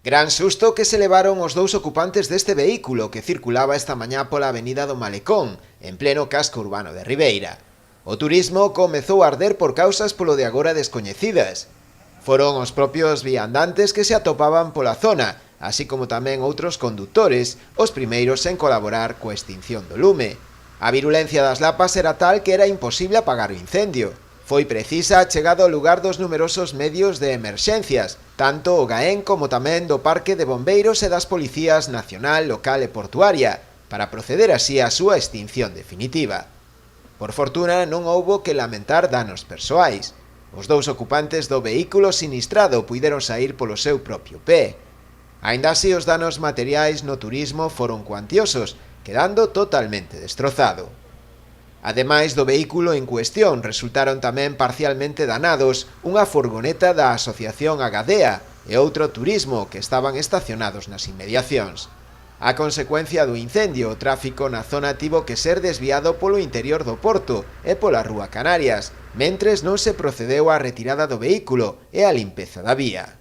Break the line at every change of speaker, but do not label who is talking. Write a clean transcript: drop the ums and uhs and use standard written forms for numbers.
Gran susto que se levaron os dous ocupantes deste vehículo que circulaba esta mañá pola avenida do Malecón, en pleno casco urbano de Ribeira. O turismo comezou a arder por causas polo de agora descoñecidas. Foron os propios viandantes que se atopaban pola zona, así como tamén outros condutores, os primeiros en colaborar coa extinción do lume. A virulencia das lapas era tal que era imposible apagar o incendio. Foi precisa a chegada ao lugar dos numerosos medios de emerxencias, tanto o GAEN como tamén do Parque de Bombeiros e das Policías Nacional, Local e Portuaria, para proceder así á súa extinción definitiva. Por fortuna non houbo que lamentar danos persoais. Os dous ocupantes do vehículo sinistrado puideron saír polo seu propio pé. Aínda así, os danos materiais no turismo foron cuantiosos, quedando totalmente destrozado. Ademais do vehículo en cuestión, resultaron tamén parcialmente danados unha furgoneta da Asociación Agadea e outro turismo que estaban estacionados nas inmediacións. A consecuencia do incendio, o tráfico na zona tivo que ser desviado polo interior do porto e pola Rúa Canarias, mentres non se procedeu á retirada do vehículo e á limpeza da vía.